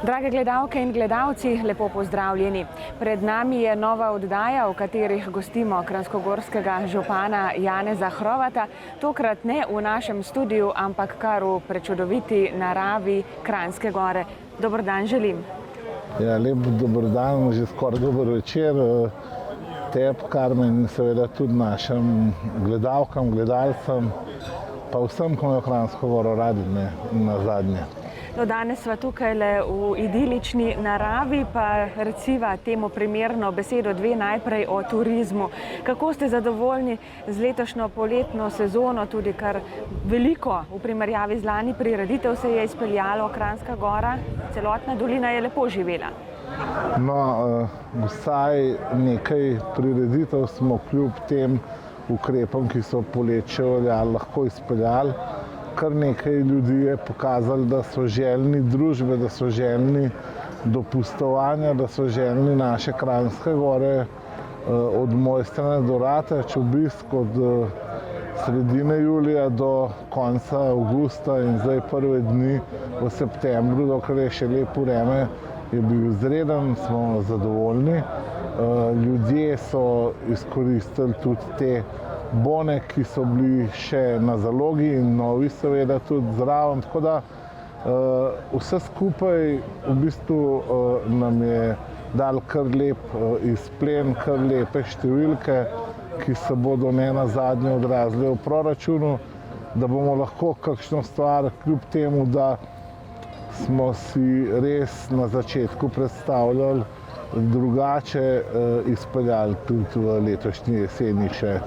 Drage gledalke in gledalci, lepo pozdravljeni. Pred nami je nova oddaja, v kateri gostimo kranjskogorskega župana Janeza Hrovata. Tokrat ne v našem studiu, ampak kar v prečudoviti naravi Kranjske Gore. Dober dan želim. Ja, lep dober dan, že skoraj dober večer. Tebi, Karmen, in seveda tudi našim gledalkam, gledalcem, pa vsem, ko imajo Kranjsko Goro radi, ne nazadnje. No, danes sva tukaj v idilični naravi, pa reciva temu primerno besedo dve najprej o turizmu. Kako ste zadovoljni z letošnjo poletno sezono, tudi kar veliko v primerjavi z lani prireditev se je izpeljalo Kranjska Gora, celotna dolina je lepo živela. No, vsaj nekaj prireditev smo kljub tem ukrepom, ki so poletje veljali, lahko izpeljali. Kar nekaj ljudi je pokazali, da so željni družbe, da so željni dopustovanja, da so željni naše Kranjske Gore od Mojstrane do Rateč, obisk od sredine julija do konca avgusta in zdaj prve dni v septembru, dokler je še lepo vreme, je bil izreden, smo zadovoljni. Ljudje so izkoristili tudi te bone, ki so bili še na zalogi in novi seveda tudi zraven, tako da vse skupaj v bistvu nam je dal kar lep izplen, kar lepe številke, ki se bodo ne nazadnje odrazile v proračunu, da bomo lahko kakšno stvar, kljub temu, da smo si res na začetku predstavljali drugače, izpeljali tudi v letošnji jeseni še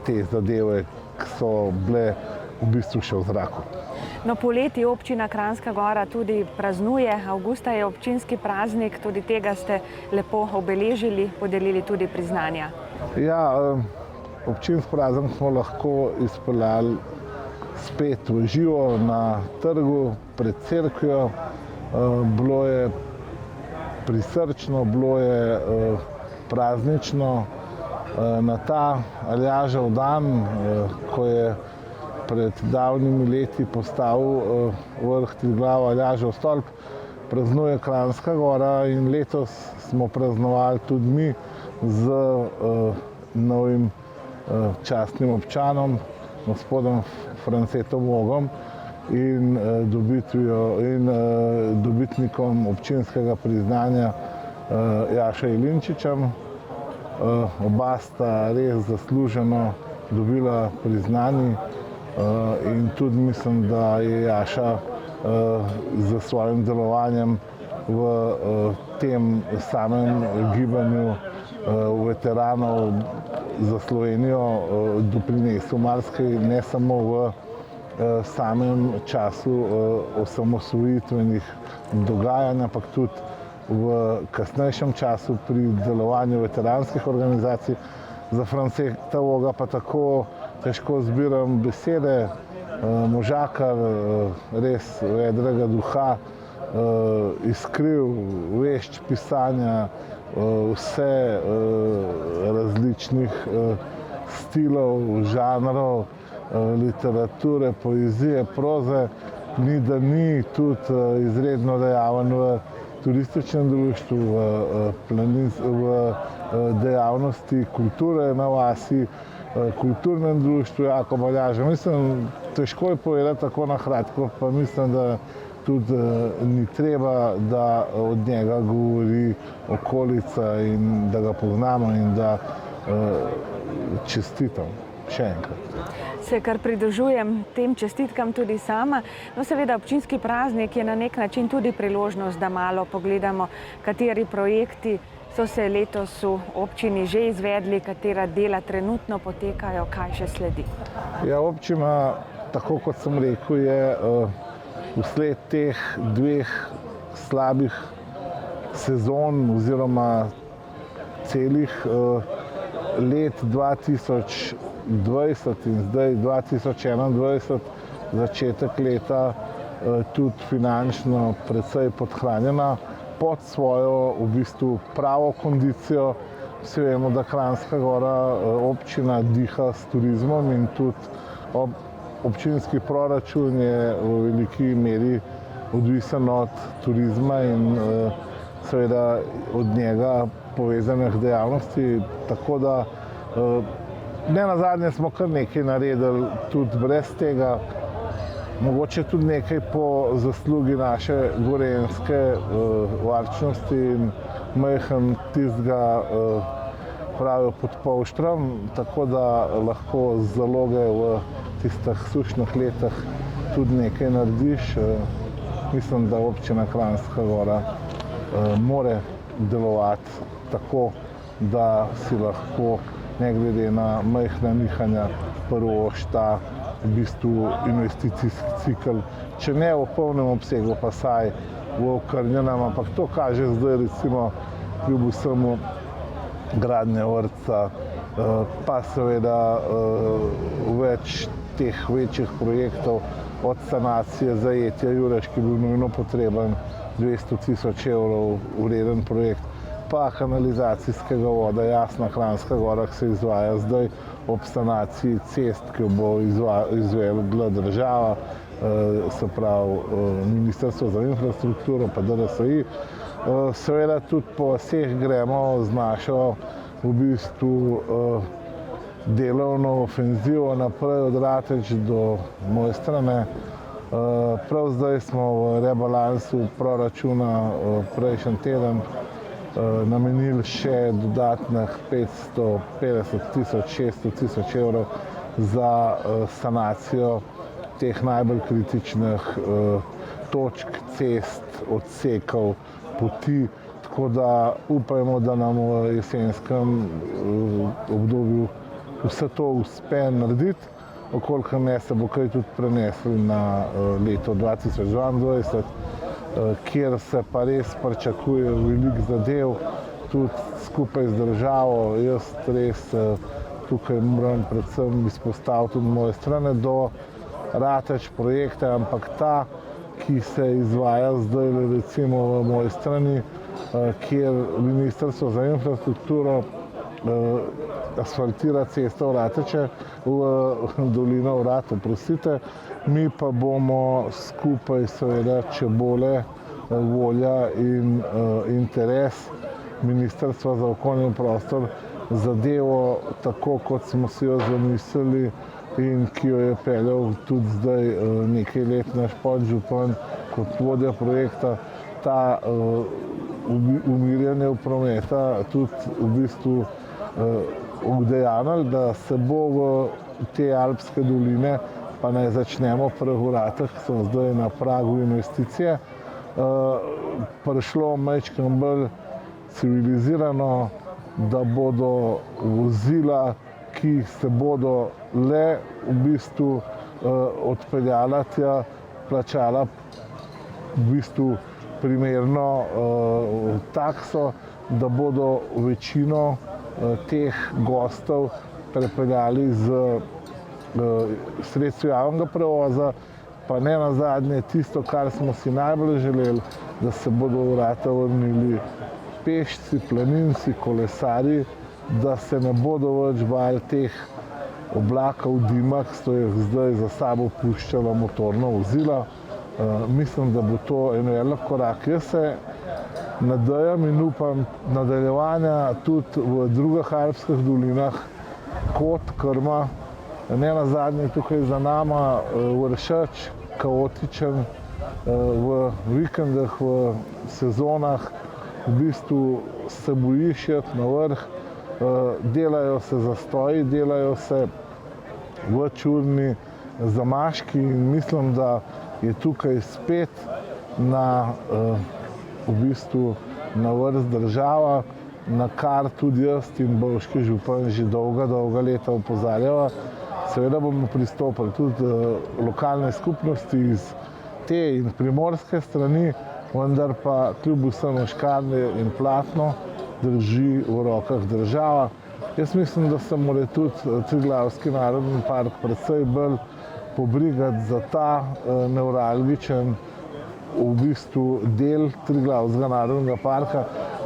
te zadeve, ki so bile v bistvu še v zraku. No, poleti občina Kranjska Gora tudi praznuje, avgusta je občinski praznik, tudi tega ste lepo obeležili, podelili tudi priznanja. Ja, občinski praznik smo lahko izpeljali spet v živo na trgu pred cerkvijo. Bilo je prisrčno, bilo je praznično. Na ta Aljažev dan, ko je pred davnimi leti postavil vrh Triglav Aljažev stolp, praznuje Kranjska Gora in letos smo praznovali tudi mi z novim častnim občanom, gospodom Francetom Vogom in dobitnikom občinskega priznanja Jašo Jelinčičem. Oba sta res zasluženo dobila priznanje in tudi mislim, da je Jaša z svojim delovanjem v tem samem gibanju veteranov za Slovenijo doprinesel marsikaj, ne samo v samem času osamosvojitvenih dogajanj, ampak tudi v kasnejšem času pri delovanju veteranskih organizacij. Za Franceta Voga pa tako težko zbiram besede, možakar, res vedrega duha, iskriv, vešč pisanja, vse različnih stilov, žanrov, literature, poezije, proze, ni da ni, tudi izredno dejaven v turističnem društvu, v dejavnosti kulture na vasi, kulturnem društvu Jakob Aljaža. Mislim, težko je povedati tako na kratko, pa mislim, da tudi ni treba, da od njega govori okolica in da ga poznamo in da čestitam še enkrat. Se kar pridružujem tem čestitkam tudi sama. No, seveda, občinski praznik je na nek način tudi priložnost, da malo pogledamo, kateri projekti so se letos v občini že izvedli, katera dela trenutno potekajo, kaj še sledi. Ja, občina, tako kot sem rekel, je vsled teh dveh slabih sezon oziroma celih let 2020 in zdaj 2021, začetek leta, tudi finančno precej podhranjena, pod svojo v bistvu pravo kondicijo. Vsi vemo, da Kranjska Gora občina diha s turizmom in tudi občinski proračun je v veliki meri odvisen od turizma in seveda od njega povezanih dejavnosti, tako da ne nazadnje smo kar nekaj naredili tudi brez tega, mogoče tudi nekaj po zaslugi naše gorenjske varčnosti in majhen tistega pravijo pod polštrom, tako da lahko z zaloge v tistih sušnih letih tudi nekaj narediš. Mislim, da občina Kranjska Gora more delovati tako, da si lahko ne glede na majhna nihanja privošči ta v bistvu investicijski cikel, če ne v polnem obsegu, pa saj v okrnjenem, ampak to kaže zdaj recimo kljub vsemu gradnje vrtca, pa seveda več teh večjih projektov, od sanacije zajetja Jurež, ki je bil nujno potreben, 200 tisoč evrov vreden projekt, pa kanalizacijskega voda, Jasna Kranjska Gora, ki se izvaja zdaj ob sanaciji cest, ki jo bo izvedla država, se pravi Ministrstvo za infrastrukturo pa DRSI. Seveda tudi po vseh gremo z našo v bistvu delovno ofenzivo naprej od Rateč do Mojstrane. Prav zdaj smo v rebalansu proračuna prejšnji teden namenili še dodatnih 550 tisoč, 600 tisoč evrov za sanacijo teh najbolj kritičnih točk, cest, odsekov, poti, tako da upajmo, da nam v jesenskem obdobju vse to uspe narediti, okoliko ne se bo kaj tudi prenesli na leto 2022, kjer se pa res pričakuje veliko zadev, tudi skupaj z državo. Jaz res tukaj moram predvsem izpostaviti tudi moje strane do Rateč projekte, ampak ta, ki se izvaja zdaj recimo v moji strani, kjer Ministrstvo za infrastrukturo asfaltira cesto v Rateče, v dolino Vrat, oprostite, mi pa bomo skupaj seveda, če bo le volja in interes Ministrstva za okolje in prostor zadevo tako, kot smo si jo zamislili in ki jo je peljal tudi zdaj nekaj let naš podžupan kot vodja projekta, ta umirjanje prometa tudi v bistvu udejanili, da se bo v te alpske doline, pa naj začnemo pri Vratah, ki so zdaj na pragu investicije, prišlo majčkeno bolj civilizirano, da bodo vozila, ki se bodo le v bistvu odpeljala tja, plačala v bistvu primerno takso, da bodo večino teh gostov prepeljali z sredstvi javnega prevoza, pa ne nazadnje tisto, kar smo si najbolj želeli, da se bodo v Vrata vrnili pešci, planinci, kolesarji, da se ne bodo več bali teh oblakov dima, ki so jih zdaj za sabo puščala motorna vozila. Mislim, da bo to en velik korak. Jaz se nadejam in upam nadaljevanja tudi v drugih alpskih dolinah, kot Krma, ne nazadnje tukaj za nama Vršač, kaotičen v vikendih, v sezonah, v bistvu se bojiš iti na vrh, delajo se zastoji, delajo se večurni zamaški in mislim, da je tukaj spet na v bistvu na vrst država, na kar tudi jaz in bovški župan že dolga leta opozarjava. Seveda bomo pristopili tudi lokalne skupnosti iz te in primorske strani, vendar pa kljub vsemu škarje in platno drži v rokah država. Jaz mislim, da se mora tudi Triglavski narodni park precej bolj pobrigati za ta nevralgičen v bistvu del Triglavskega narodnega parka,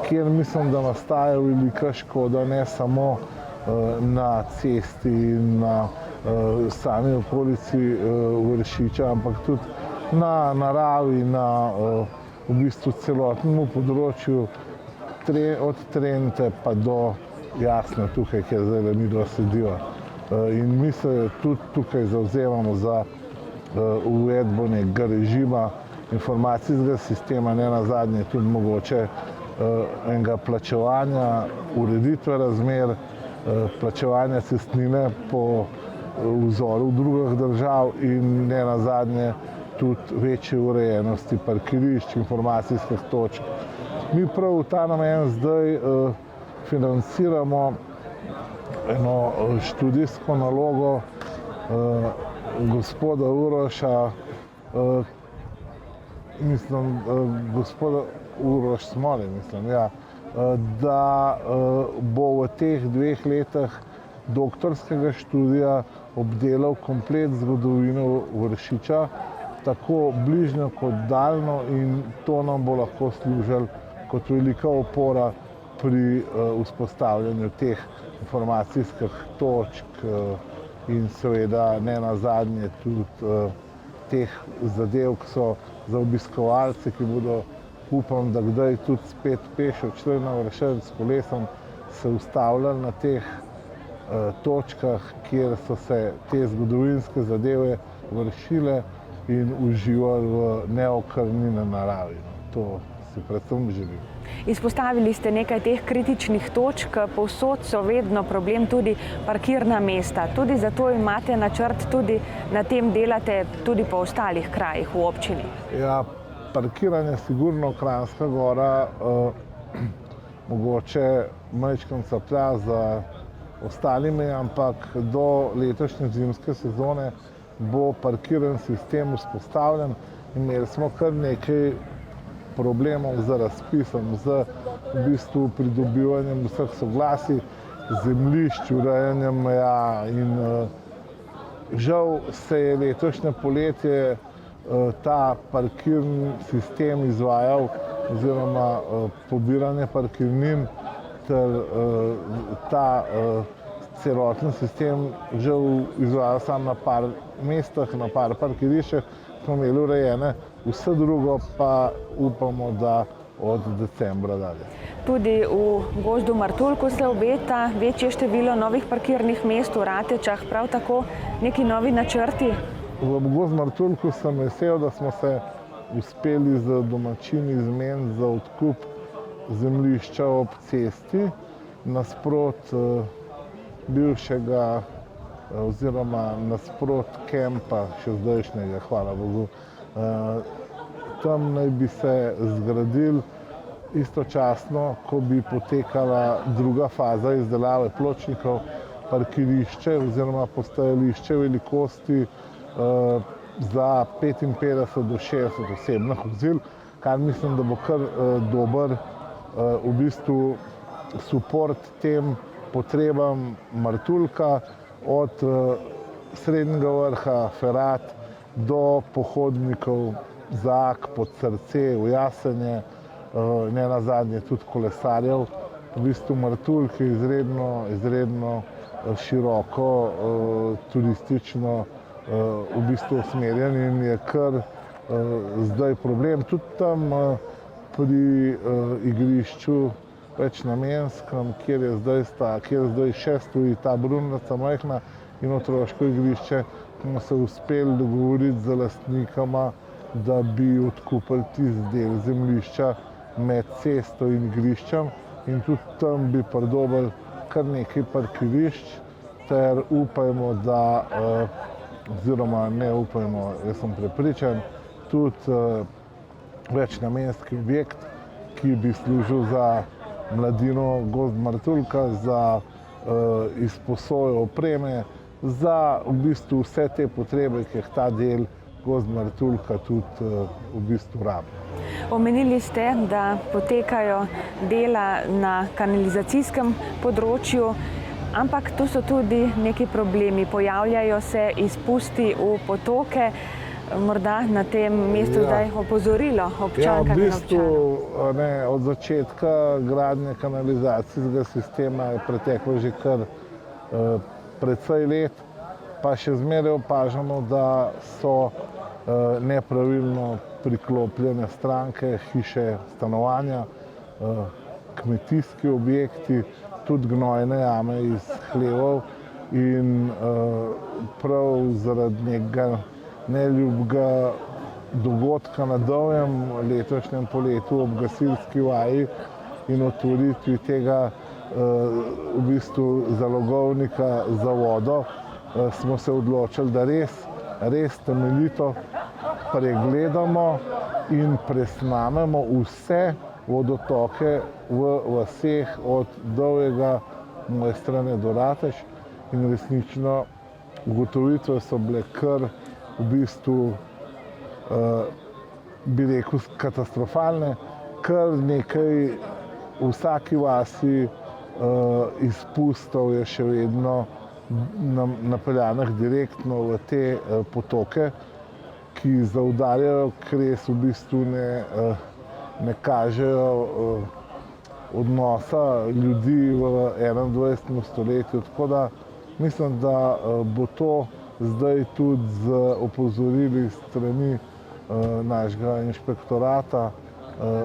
kjer mislim, da nastaja velika škoda ne samo na cesti in na sami okolici Vršiča, ampak tudi na naravi, na v bistvu celotnemu področju, od Trente pa do Jasne tukaj, kjer zdaj midva sediva. In mi se tudi tukaj zavzemamo za uvedbo nekega režima informacijskega sistema, ne nazadnje tudi mogoče enega plačevanja, ureditve razmer, plačevanja cestnine po vzoru drugih držav in ne nazadnje tudi večje urejenosti parkirišč, informacijskih točk. Mi prav v ta namen zdaj financiramo eno študijsko nalogo gospoda Uroša, gospoda Uroš Smole, ja, da bo v teh 2 letih doktorskega študija obdelal komplet zgodovino Vršiča, tako bližnjo kot daljno, in to nam bo lahko služilo kot velika opora pri vzpostavljanju teh informacijskih točk in seveda ne nazadnje tudi teh zadev, ki so za obiskovalce, ki bodo, upam, da kdaj tudi spet peš odšli na Vršac s kolesom, se ustavljali na teh točkah, kjer so se te zgodovinske zadeve vršile in uživali v neokrnjeni naravi. To si predvsem želim. Izpostavili ste nekaj teh kritičnih točk, povsod so vedno problem tudi parkirna mesta. Tudi zato imate načrt, tudi na tem delate tudi po ostalih krajih v občini. Ja, parkiranje sigurno Kranjska Gora mogoče majčkeno caplja za ostalimi, ampak do letošnje zimske sezone bo parkiran sistem vzpostavljen. Imeli smo kar nekaj problemov z razpisom, z v bistvu pridobivanjem vseh soglasij, zemljišč, urejanjem meja in žal se je letošnje poletje ta parkirni sistem izvajal oziroma pobiranje parkirnin ter ta celoten sistem žal izvajal samo na par mestah, na par parkiriščih, smo imeli urejene, vse drugo pa upamo, da od decembra dalje. Tudi v gozdu Martuljku se obeta večje število novih parkirnih mest, v Ratečah prav tako neki novi načrti? V gozdu Martuljku sem vesel, da smo se uspeli z domačini zmeniti za odkup zemljišča ob cesti nasprot bivšega oziroma nasprot kempa, še zdajšnjega, hvala Bogu. Tam naj bi se zgradili istočasno, ko bi potekala druga faza izdelave pločnikov, parkirišče oziroma postajališče velikosti za 55 do 60 osebnih vozil, kar mislim, da bo kar dober v bistvu suport tem potrebam Martuljka, od Srednjega Vrha, Ferat do pohodnikov Zak, Podsrce, v Jasenje, ne nazadnje tudi kolesarjev. V bistvu Martuljk je izredno široko turistično v bistvu usmerjen in je kar zdaj problem. Tudi tam pri igrišču večnamenskem, kjer zdaj še stoji ta brunarca majhna in otroško igrišče, smo se uspeli dogovoriti z lastnikama, da bi odkupili tisti del zemljišča med cesto in igriščem in tudi tam bi pridobili kar nekaj parkirišč ter upajmo, da oziroma ne upajmo, jaz sem prepričan, tudi večnamenski objekt, ki bi služil za mladino gozd Martuljka, za izposojo opreme, za v bistvu vse te potrebe, ki jih ta del gozd Martuljka tudi v bistvu rabi. Omenili ste, da potekajo dela na kanalizacijskem področju, ampak tu so tudi neki problemi. Pojavljajo se izpusti v potoke. Morda na tem mestu zdaj opozorilo občankam in občanom. V bistvu od začetka gradnje kanalizacijskega sistema je preteklo že kar precej let, pa še zmeraj opažamo, da so nepravilno priklopljene stranke, hiše, stanovanja, kmetijski objekti, tudi gnojne jame iz hlevov in prav zaradi nekega neljubega dogodka na Dovjem letošnjem poletu ob gasilski vaji in otvoritvi tega v bistvu zalogovnika za vodo smo se odločili, da res temeljito pregledamo in presnamemo vse vodotoke v vaseh od Dovjega, Mojstrane do Ratež in resnično ugotovitve so bile kar v bistvu, bi rekel, katastrofalne. Kar nekaj v vsaki vasi izpustov je še vedno napeljanih direktno v te potoke, ki zaudarjajo, ker res v bistvu ne kažejo odnosa ljudi v 21. stoletju. Tako da mislim, da bo to zdaj tudi z opozorili strani našega inšpektorata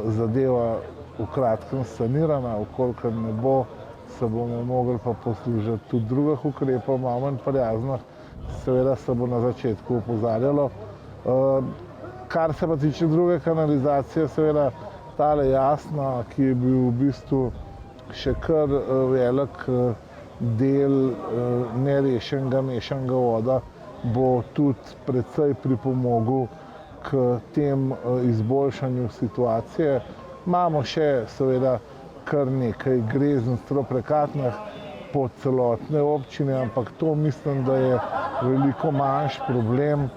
zadeva v kratkem sanirana, vkolikor ne bo, se bomo mogli pa poslužiti tudi drugih ukrepov, malo manj prijaznih, seveda se bo na začetku opozarjalo. Kar se pa tiče druge kanalizacije, seveda tale Jasna, ki je bil v bistvu še kar velik del nerešenega mešanega voda, bo tudi precej pripomogel k tem izboljšanju situacije. Imamo še seveda kar nekaj grezenj stroprekatnih po celotne občine, ampak to mislim, da je veliko manjši problem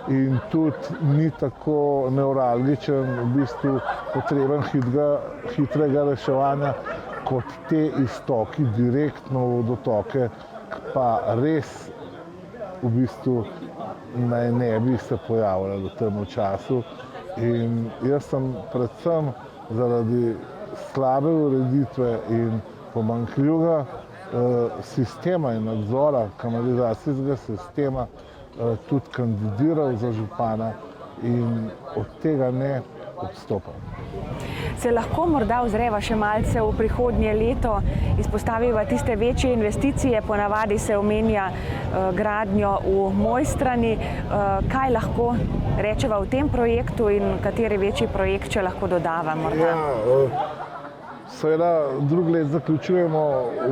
in tudi ni tako nevralgičen, v bistvu potreben hitrega reševanja kot te iztoki direktno v vodotoke, pa res v bistvu naj ne bi se pojavljali v tem času. In jaz sem predvsem zaradi slabe ureditve in pomanjkljivega sistema in nadzora kanalizacijskega sistema tudi kandidiral za župana in od tega ne odstopam. Se lahko morda ozreva še malce v prihodnje leto, izpostaviva tiste večje investicije, ponavadi se omenja gradnjo v Mojstrani. Kaj lahko rečeva v tem projektu in kateri večji projekt še lahko dodava morda? Seveda drugi let zaključujemo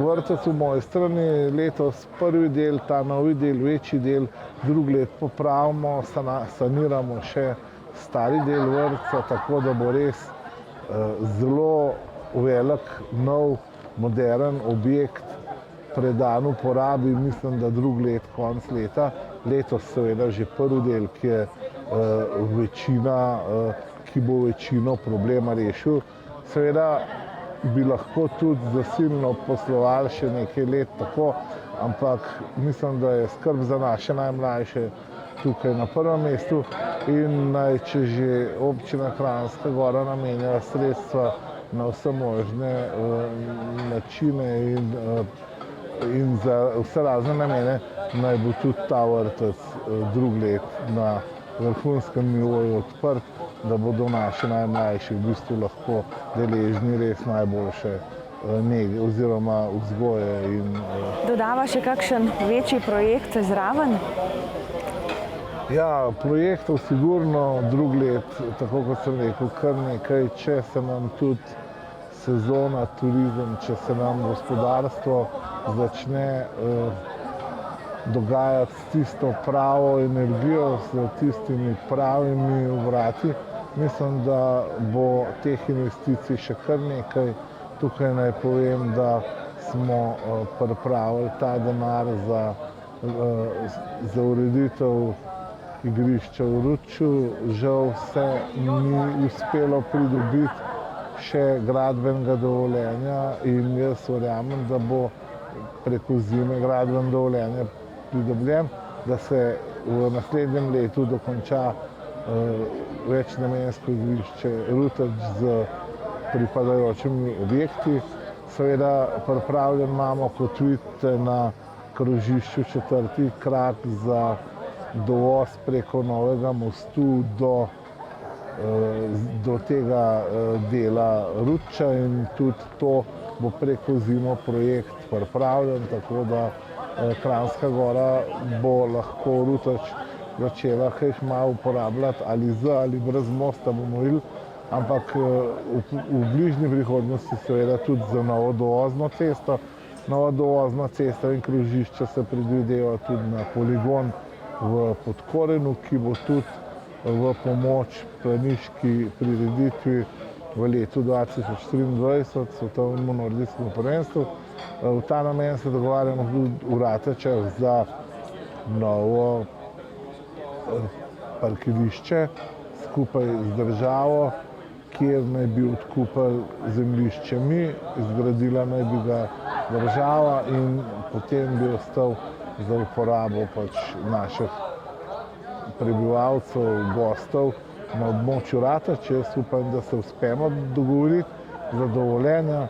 vrtec v Mojstrani, letos prvi del, ta novi del, večji del, drugi let popravimo, saniramo še stari del vrtca, tako da bo res zelo velik, nov, moderen objekt predan uporabi, mislim, da drugi let, konec leta. Letos seveda že prvi del, ki je ki bo večino problema rešil. Seveda bi lahko tudi zasilno poslovali še nekaj let tako, ampak mislim, da je skrb za naše najmlajše tukaj na prvem mestu in naj, če že občina Kranjska Gora namenja sredstva na vse možne načine in za vse razne namene, naj bo tudi ta vrtec drugi let na vrhunskem nivoju odprt, da bodo naši najmlajši v bistvu lahko deležni res najboljše nege oziroma vzgoje. Dodava še kakšen večji projekt zraven? Ja, projektov sigurno drugi let, tako kot sem rekel, kar nekaj, če se nam tudi sezona, turizem, če se nam gospodarstvo začne dogajati s tisto pravo energijo, s tistimi pravimi obrati. Mislim, da bo teh investicij še kar nekaj. Tukaj naj povem, da smo pripravili ta denar za ureditev igrišča v Ruču. Žal se ni uspelo pridobiti še gradbenega dovoljenja in jaz verjamem, da bo preko zime gradbeno dovoljenje pridobljen, da se v naslednjem letu dokonča večnamensko igrišče Ruteč z pripadajočimi objekti. Seveda pripravljen imamo, kot vidite, na krožišču četrti krak za dovoz preko Novega mostu do tega dela Rudča in tudi to bo preko zimo projekt pripravljen, tako da Kranjska Gora bo lahko Rutač začela kaj malo uporabljati ali z ali brez mosta, bomo videli, ampak v bližnji prihodnosti seveda tudi za novo dovozno cesto. Nova dovozna cesta in krožišče se predvideva tudi na poligon v Podkorenu, ki bo tudi v pomoč planiški prireditvi v letu 2023, svetovnemu nordijskemu prvenstvu. V ta namen se dogovarjamo tudi v Ratečah za novo parkirišče skupaj z državo, kjer naj bi odkupili zemljišče mi, zgradila naj bi ga država in potem bi ostal za uporabo naših prebivalcev, gostov na območju Rateč. Jaz upam, da se uspemo dogovoriti za dovoljenja.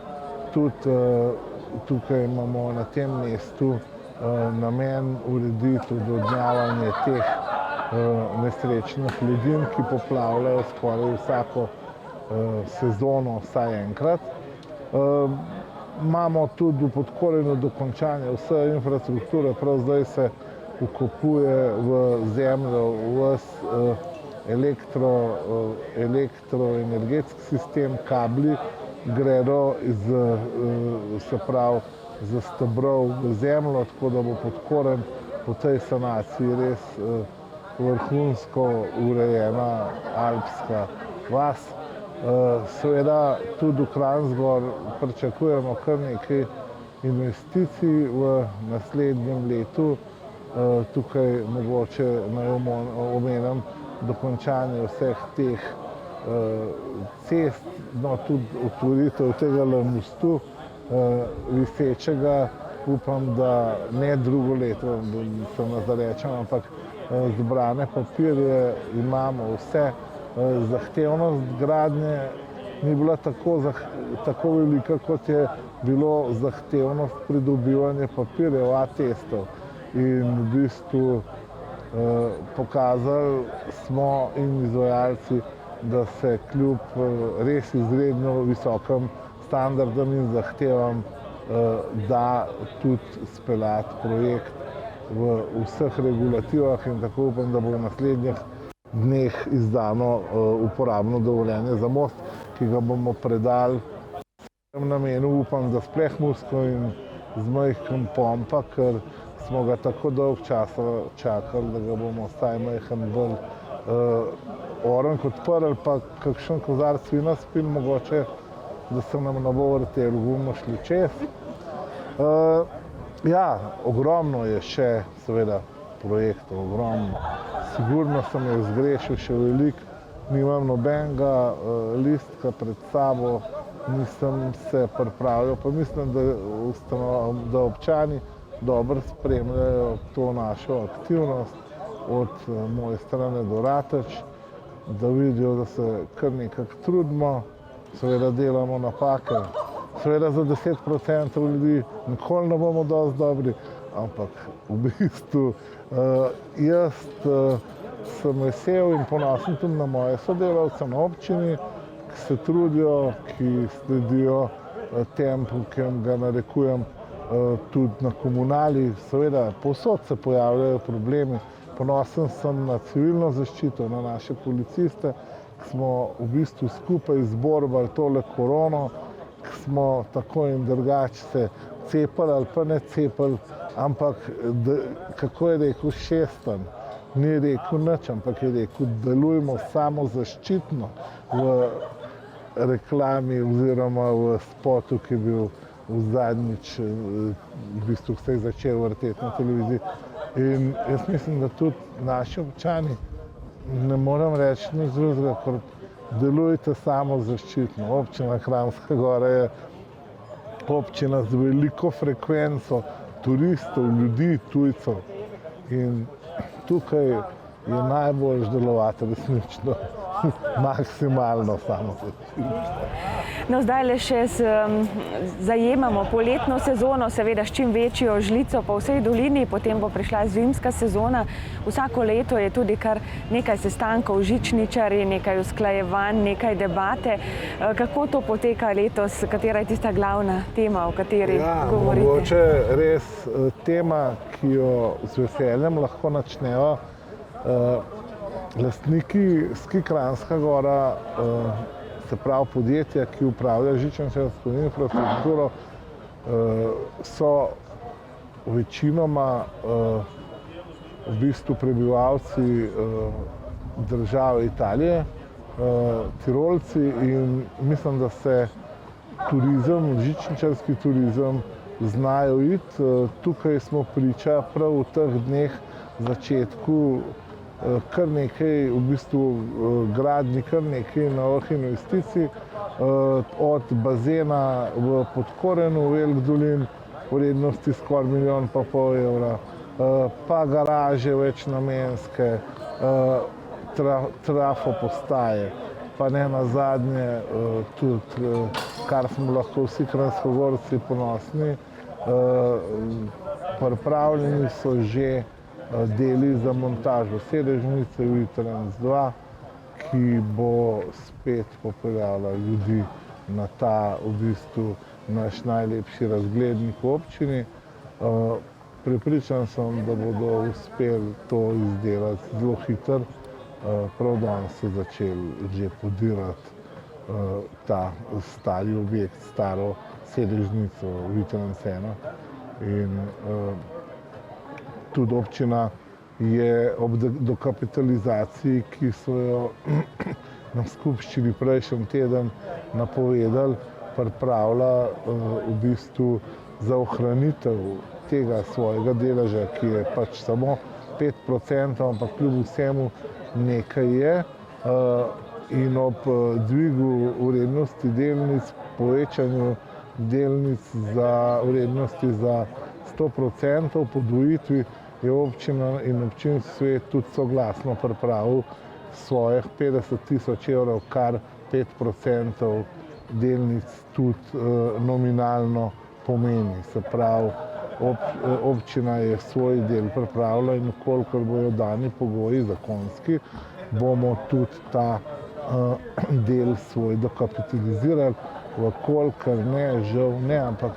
Tudi tukaj imamo na tem mestu namen urediti odvodnjavanje teh nesrečnih ledin, ki poplavljajo skoraj vsako sezono vsaj enkrat. Imamo tudi v Podkorenu dokončanje vse infrastrukture, prav zdaj se vkopuje v zemljo ves elektroenergetski sistem, kabli gredo z stebrov v zemljo, tako da bo Podkoren po tej sanaciji res vrhunsko urejena alpska vas. Seveda tudi v Kranjski pričakujemo kar nekaj investicij v naslednjem letu. Tukaj mogoče naj omenim dokončanje vseh teh cest, no tudi otvoritev tega mostu visečega, upam, da ne drugo leto, da se ne zarečem, ampak zbrane papirje imamo vse. Zahtevnost gradnje ni bila tako velika, kot je bilo zahtevnost pridobivanja papirjev, atestov. In v bistvu pokazali smo in izvajalci, da se kljub res izredno visokim standardom in zahtevam da tudi speljati projekt v vseh regulativah in tako upam, da bo v naslednjih dneh izdano uporabno dovoljenje za most, ki ga bomo predali v namenu, upam, da s Prekmursko in z majhnim Pompa, ker smo ga tako dolgo časa čakali, da ga bomo vsaj majhen bolj orenk odprli, pa kakšen kozarec vina spili, mogoče, da se nam ne bo vrtelo, bomo šli čez. Ja, ogromno je še seveda projektov, ogromno. Sigurno sem jih zgrešil še veliko, nimam nobenega listka pred sabo, nisem se pripravljal, pa mislim, da občani dobro spremljajo to našo aktivnost od moje strane do Rateč, da vidijo, da se kar nekako trudimo, seveda delamo napake. Seveda za 10% ljudi nikoli ne bomo dosti dobri, ampak v bistvu jaz sem vesel in ponosen tudi na moje sodelavce na občini, ki se trudijo, ki sledijo tempu, ki ga narekujem tudi na komunali. Seveda povsod se pojavljajo problemi. Ponosen sem na civilno zaščito, na naše policiste, ki smo v bistvu skupaj izborbali tole korono, ki smo tako in drugače se cepili ali pa ne cepili, ampak kako je rekel Šestan, ni rekel nič, ampak je rekel, delujmo samozaščitno v reklami oziroma v spotu, ki je bil zadnjič, v bistvu se je začel vrteti na televiziji. In jaz mislim, da tudi naši občani, ne morem reči nič drugega, kot delujte samozaščitno. Občina Kranjska Gora je občina z veliko frekvenco turistov, ljudi, tujcev. In tukaj je najbolj delovati resnično maksimalno samozaščito. No, zdaj le še zajemamo poletno sezono, seveda s čim večjo žlico po vsej dolini, potem bo prišla zimska sezona. Vsako leto je tudi kar nekaj sestankov, žičničarji, nekaj usklajevanj, nekaj debate. Kako to poteka letos? Katera je tista glavna tema, o kateri govorite? Mogoče res tema, ki jo z veseljem lahko načnejo lastniki Ski Kranjska Gora, se pravi podjetja, ki upravljajo žičničarsko infrastrukturo, so večinoma v bistvu prebivalci države Italije, Tirolci, in mislim, da se turizem, žičničarski turizem znajo iti. Tukaj smo priča prav v teh dneh začetku kar nekaj, v bistvu gradnji kar nekaj novih investicij, od bazena v Podkorenu, Velik Dolin, vrednosti skoraj 1,5 milijona evra, pa garaže večnamenske, trafo postaje, pa ne nazadnje tudi, kar smo lahko vsi kranjskogorci ponosni, pripravljeni so že deli za montažo sedežnice v Trans 2, ki bo spet popeljala ljudi na ta v bistvu naš najlepši razglednik v občini. Prepričan sem, da bodo uspeli to izdelati zelo hitro. Prav danes so začeli že podirati ta stari objekt, staro sedežnico v Trans 1. In tudi občina je ob dokapitalizaciji, ki so jo na skupščini prejšnji teden napovedali, pripravila v bistvu za ohranitev tega svojega deleža, ki je pač samo 5%, ampak kljub vsemu nekaj je. In ob dvigu vrednosti delnic, povečanju delnic za vrednosti za 100%, podvojitvi, je občina in občinski svet tudi soglasno pripravil svojih 50 tisoč evrov, kar 5% delnic tudi nominalno pomeni. Se pravi, občina je svoj del pripravila in kolikor bojo dani pogoji zakonski, bomo tudi ta del svoj dokapitalizirali, kolikor ne, žal ne, ampak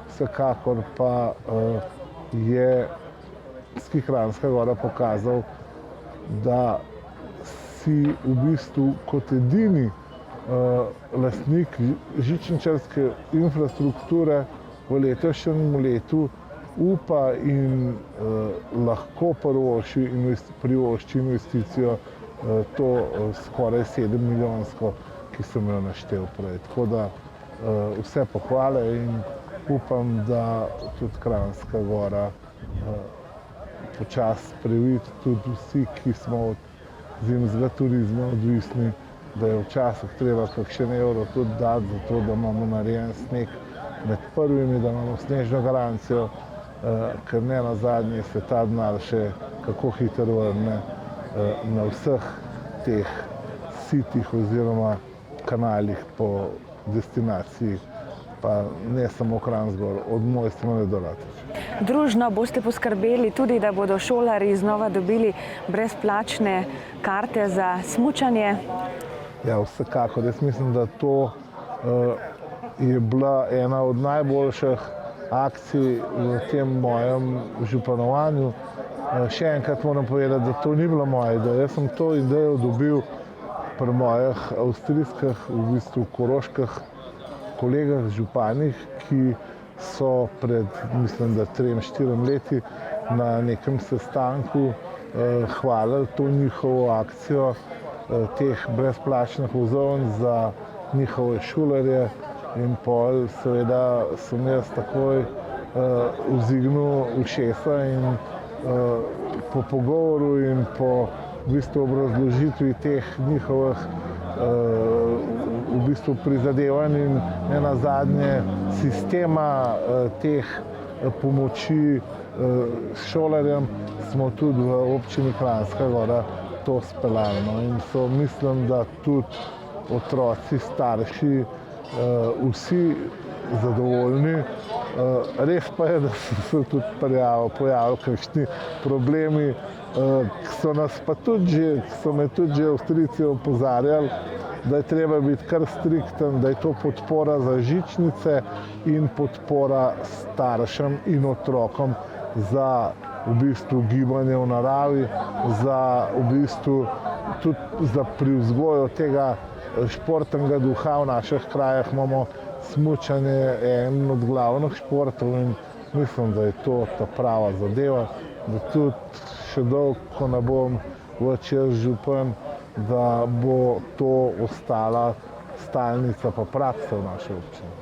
vsekakor pa je Ski Kranjska Gora pokazal, da si v bistvu kot edini lastnik žičničarske infrastrukture v letošnjem letu upa in lahko privošči investicijo to skoraj 7 milijonsko, ki sem jo naštel prej. Tako da vse pohvale in upam, da tudi Kranjska Gora počasi previdi, tudi vsi, ki smo od zimskega turizma odvisni, da je včasih treba kakšen evro tudi dati, zato da imamo narejen sneg med prvimi, da imamo snežno garancijo, ker ne nazadnje se ta denar še kako hitro vrne na vseh teh sitih oziroma kanalih po destinaciji, pa ne samo Kranjska Gora, od Mojstrane do Ratež. Družno boste poskrbeli tudi, da bodo šolarji znova dobili brezplačne karte za smučanje? Ja, vsekakor. Jaz mislim, da to je bila ena od najboljših akcij v tem mojem županovanju. Še enkrat moram povedati, da to ni bila moja ideja. Jaz sem to idejo dobil pri mojih avstrijskih, v bistvu koroških kolegah, županih, ki so pred, mislim, da 3-4 leti na nekem sestanku hvalili to njihovo akcijo teh brezplačnih vozovnic za njihove šolarje. In pol seveda sem jaz takoj vzignil ušesa in po pogovoru in po v bistvu obrazložitvi teh njihovih v bistvu prizadevanj in nenazadnje sistema teh pomoči šolarjem, smo tudi v občini Kranjska Gora to speljali. No. In so, mislim, da tudi otroci, starši, vsi zadovoljni. Res pa je, da so se tudi pojavili kakšni problemi, ki so me tudi že Avstrijci opozarjali, da je treba biti kar strikten, da je to podpora za žičnice in podpora staršem in otrokom za v bistvu gibanje v naravi, za v bistvu tudi za privzgojo tega športnega duha. V naših krajih imamo smučanje en od glavnih športov in mislim, da je to ta prava zadeva, da tudi še dolgo, ko ne bom več jaz župan, da bo to ostala stalnica pa praksa v naši občini.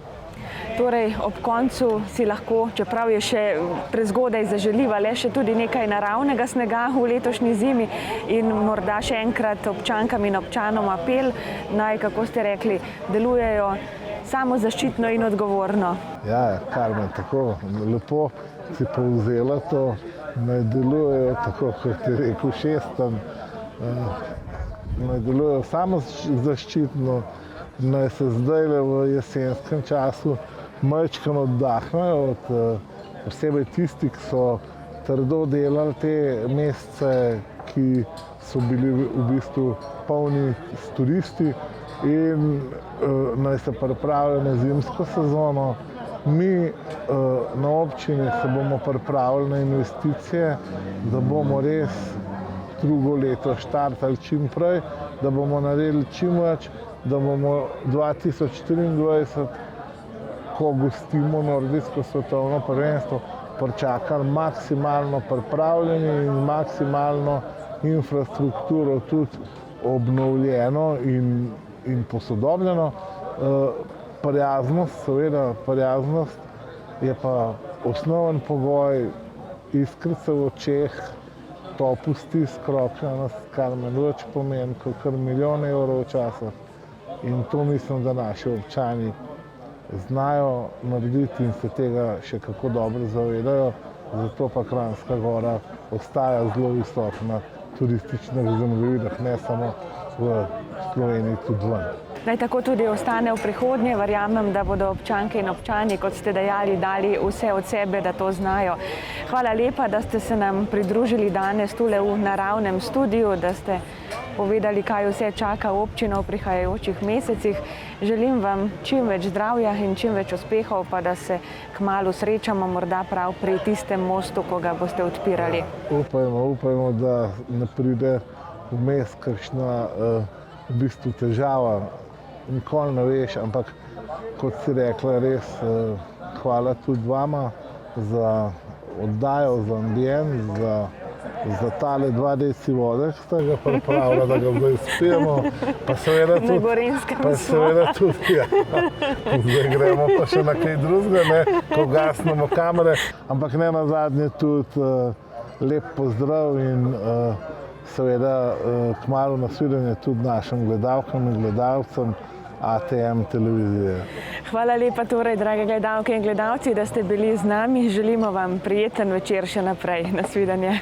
Torej, ob koncu si lahko, čeprav je še prezgodaj, zaželiva le še tudi nekaj naravnega snega v letošnji zimi in morda še enkrat občankam in občanom apel, naj, kako ste rekli, delujejo samozaščitno in odgovorno. Ja, Karmen, tako lepo si povzela to, naj delujejo tako, kot je rekel Šestan, naj delujejo samozaščitno, naj se zdajle v jesenskem času majčkeno oddahnejo od posebej tisti, ki so trdo delali te mesece, ki so bili v bistvu polni s turisti in naj se pripravijo na zimsko sezono. Mi na občini se bomo pripravili na investicije, da bomo res drugo leto štartali čim prej, da bomo naredili čim več, da bomo 2023, ko gostimo nordijsko svetovno prvenstvo, pričakali maksimalno pripravljeni in maksimalno infrastrukturo tudi obnovljeno in posodobljeno. Prijaznost, seveda prijaznost je pa osnoven pogoj, iskrica v očeh, topel stisk roke, kar me več pomeni, kot kar milijon evrov včasih. In to mislim, da naši občani znajo narediti in se tega še kako dobro zavedajo, zato pa Kranjska Gora ostaja zelo visok na turističnih zemljevidih, ne samo v Sloveniji, tudi ven. Naj tako tudi ostane v prihodnje. Verjamem, da bodo občanke in občani, kot ste dejali, dali vse od sebe, da to znajo. Hvala lepa, da ste se nam pridružili danes tule v naravnem studiu, da ste povedali, kaj vse čaka občino v prihajajočih mesecih. Želim vam čim več zdravja in čim več uspehov, pa da se kmalu srečamo morda prav pri tistem mostu, ko ga boste odpirali. Upajmo, da ne pride vmes kakšna v bistvu težava. Nikoli ne veš, ampak kot si rekla, res hvala tudi vama za oddajo, za ambient, za tale 2 deci vode, ki ste ga pripravili, da ga zdaj spijemo. Pa seveda tudi, ja. Zdaj gremo pa še na kaj drugega, ko gasnemo kamere, ampak ne nazadnje tudi lep pozdrav in seveda kmalu nasvidenje tudi našim gledalkam in gledalcem ATM televizije. Hvala lepa torej, drage gledalke in gledalci, da ste bili z nami. Želimo vam prijeten večer še naprej. Nasvidenje.